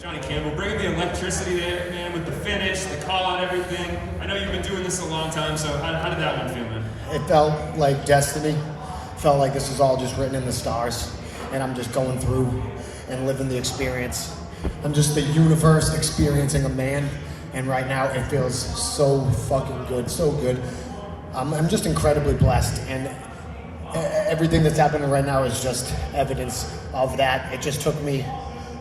Johnny Campbell, bringing the electricity there, man, with the finish, the call out, everything. I know you've been doing this a long time, so how did that one feel, man? It felt like destiny. Felt like this was all just written in the stars, and I'm just going through and living the experience. I'm just the universe experiencing a man, and right now it feels so fucking good, so good. I'm just incredibly blessed, and everything that's happening right now is just evidence of that. It just took me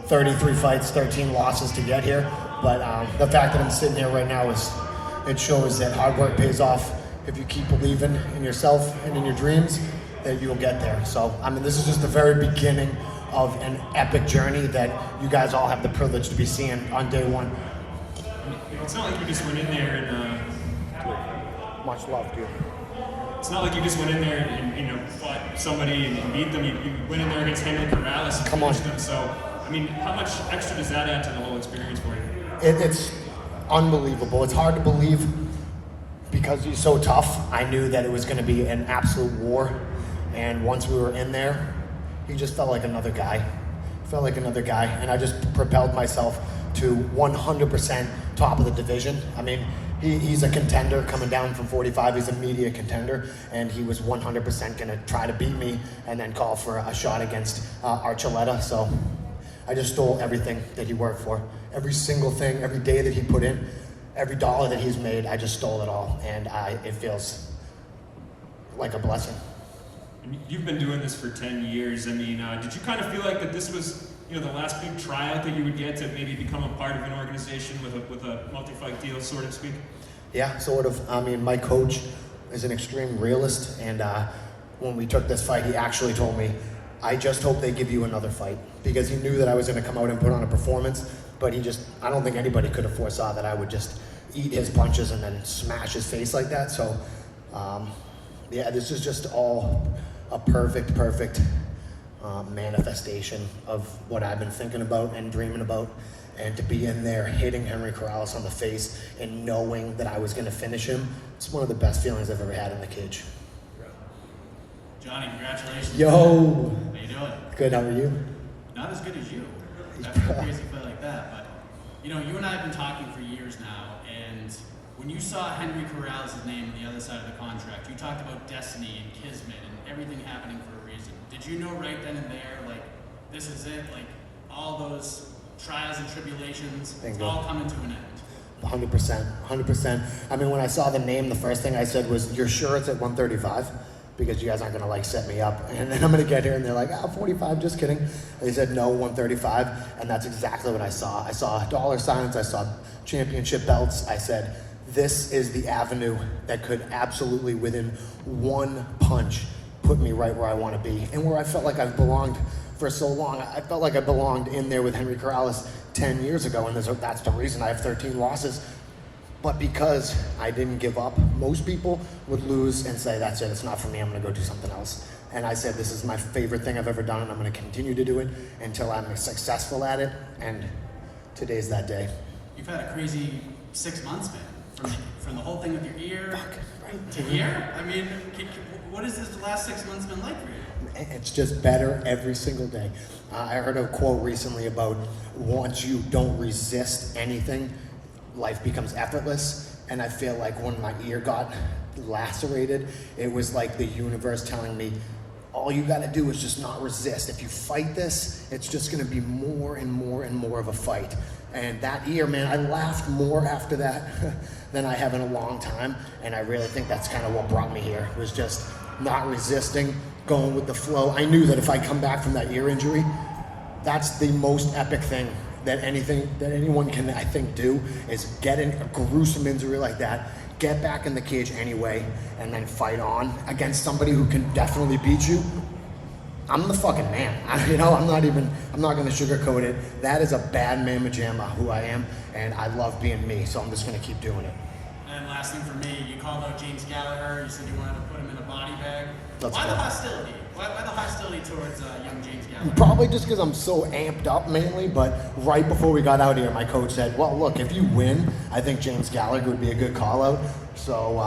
33 fights, 13 losses to get here, but the fact that I'm sitting here right now it shows that hard work pays off. If you keep believing in yourself and in your dreams, that you'll get there. So, I mean, this is just the very beginning of an epic journey that you guys all have the privilege to be seeing on day one. It's not like you just went in there and... Much love, dude. It's not like you just went in there and fought somebody and beat them. You went in there against Henry Corrales and finished them. So, I mean, how much extra does that add to the whole experience for you? It's unbelievable. It's hard to believe because he's so tough. I knew that it was going to be an absolute war. And once we were in there, he just felt like another guy. And I just propelled myself to 100% top of the division. I mean, he's a contender coming down from 45. He's a media contender, and he was 100% going to try to beat me and then call for a shot against Archuleta. So I just stole everything that he worked for. Every single thing, every day that he put in, every dollar that he's made, I just stole it all. And it feels like a blessing. You've been doing this for 10 years. I mean, did you kind of feel like that this was, the last big tryout that you would get to maybe become a part of an organization with a multi-fight deal, so to speak? Yeah, sort of. I mean, my coach is an extreme realist, and when we took this fight, he actually told me, I just hope they give you another fight, because he knew that I was going to come out and put on a performance, but I don't think anybody could have foresaw that I would just eat his punches and then smash his face like that. So, yeah, this is just all a perfect manifestation of what I've been thinking about and dreaming about. And to be in there hitting Henry Corrales on the face and knowing that I was going to finish him, it's one of the best feelings I've ever had in the cage. Johnny, congratulations. Yo! How you doing? Good, how are you? Not as good as you. After a crazy fight like that. But, you and I have been talking for years now, and when you saw Henry Corrales' name on the other side of the contract, you talked about destiny and kismet and everything happening for a reason. Did you know right then and there, like, this is it? Like, all those trials and tribulations, it's all coming to an end? 100%. I mean, when I saw the name, the first thing I said was, you're sure it's at 135? Because you guys aren't going to, set me up. And then I'm going to get here, and they're like, 45, just kidding. They said, no, 135, and that's exactly what I saw. I saw dollar signs, I saw championship belts. I said, this is the avenue that could absolutely, within one punch, put me right where I want to be. And where I felt like I've belonged for so long. I felt like I belonged in there with Henry Corrales 10 years ago, and that's the reason I have 13 losses. But because I didn't give up, most people would lose and say, that's it, it's not for me, I'm going to go do something else. And I said, this is my favorite thing I've ever done, and I'm going to continue to do it until I'm successful at it, and today's that day. You've had a crazy 6 months, man. From the whole thing with your ear to here. I mean, what has this last 6 months been like for you? It's just better every single day. I heard a quote recently about once you don't resist anything, life becomes effortless. And I feel like when my ear got lacerated, it was like the universe telling me, all you gotta do is just not resist. If you fight this, it's just gonna be more and more and more of a fight. And that year, man, I laughed more after that than I have in a long time. And I really think that's kind of what brought me here, was just not resisting, going with the flow. I knew that if I come back from that ear injury, that's the most epic thing that anyone can, I think, do, is get in a gruesome injury like that, get back in the cage anyway, and then fight on against somebody who can definitely beat you. I'm the fucking man. I'm not gonna sugarcoat it. That is a bad man pajama, who I am, and I love being me, so I'm just gonna keep doing it. And last thing for me, you called out James Gallagher. You said you wanted to put him in a body bag. Why the hostility? Why the hostility towards young James Gallagher? Probably just because I'm so amped up mainly, but right before we got out here, my coach said, well, look, if you win, I think James Gallagher would be a good call out. So,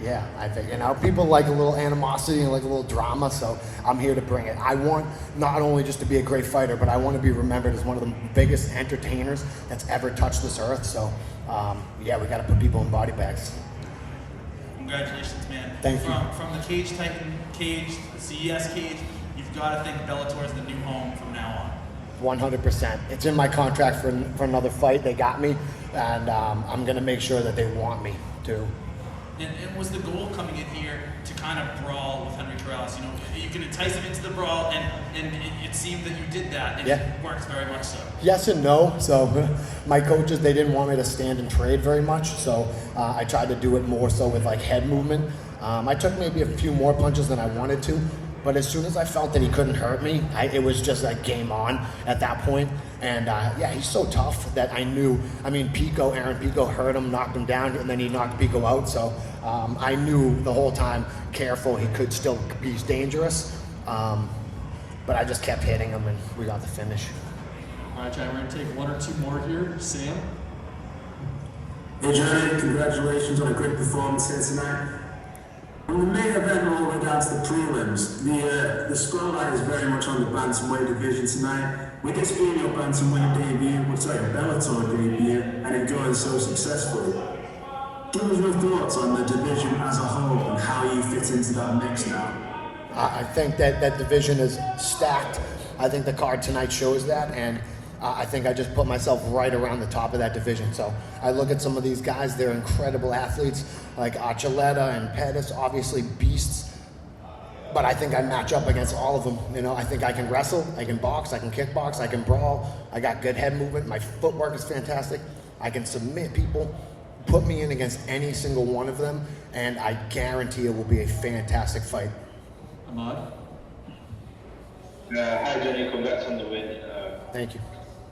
Yeah, I think, people like a little animosity and like a little drama, so I'm here to bring it. I want not only just to be a great fighter, but I want to be remembered as one of the biggest entertainers that's ever touched this earth. So, yeah, we got to put people in body bags. Congratulations, man. Thank you. From the Cage Titan cage, the CES cage, you've got to think Bellator is the new home from now on. 100%. It's in my contract for another fight. They got me, and I'm going to make sure that they want me to. And was the goal coming in here to kind of brawl with Henry Corrales? You can entice him into the brawl, and it seemed that you did that, and it worked very much so. Yes and no. So my coaches, they didn't want me to stand and trade very much, so I tried to do it more so with like head movement. I took maybe a few more punches than I wanted to, but as soon as I felt that he couldn't hurt me, it was just like game on at that point. And yeah, he's so tough that I knew. Aaron Pico hurt him, knocked him down, and then he knocked Pico out. So I knew the whole time, careful, he could still be dangerous. But I just kept hitting him, and we got the finish. All right, Johnny, we're going to take one or two more here. Sam? Hey Johnny, congratulations on a great performance here tonight. On the main event all the way down to the prelims, the spotlight is very much on the bantamweight division tonight. With this being your bantamweight Bellator debut, and it going so successfully, give us your thoughts on the division as a whole and how you fit into that mix now. I think that division is stacked. I think the card tonight shows that, and I think I just put myself right around the top of that division. So I look at some of these guys, they're incredible athletes, like Archuleta and Pettis, obviously beasts. But I think I match up against all of them. I think I can wrestle, I can box, I can kickbox, I can brawl. I got good head movement, my footwork is fantastic. I can submit people. Put me in against any single one of them, and I guarantee it will be a fantastic fight. Ahmad? Hi Johnny, congrats on the win. Thank you.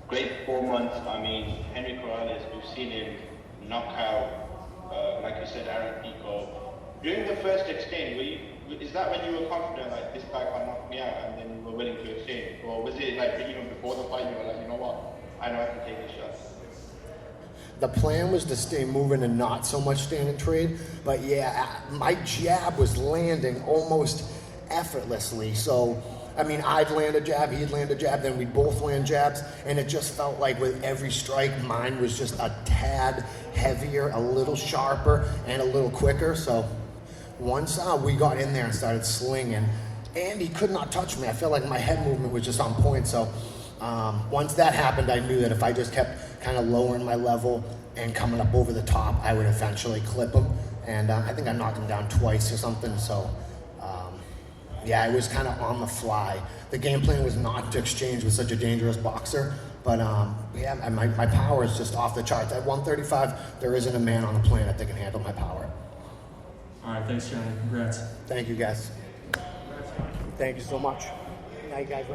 Great 4 months. Henry Corrales, we've seen him knock out, like you said, Aaron Pico. During the first exchange, is that when you were confident, like, this guy can knock me out, and then you were willing to exchange? Or was it like, even before the fight, you were like, you know what, I know I can take this shot? The plan was to stay moving and not so much stand and trade, but yeah, my jab was landing almost effortlessly. So, I'd land a jab, he'd land a jab, then we'd both land jabs, and it just felt like with every strike, mine was just a tad heavier, a little sharper, and a little quicker. So once we got in there and started slinging, and he could not touch me. I felt like my head movement was just on point. So once that happened, I knew that if I just kept kind of lowering my level and coming up over the top, I would eventually clip him. And I think I knocked him down twice or something. So yeah, it was kind of on the fly. The game plan was not to exchange with such a dangerous boxer, but yeah, my power is just off the charts. At 135, there isn't a man on the planet that can handle my power. All right, thanks, Johnny. Congrats. Thank you, guys. Thank you so much. Good night, guys.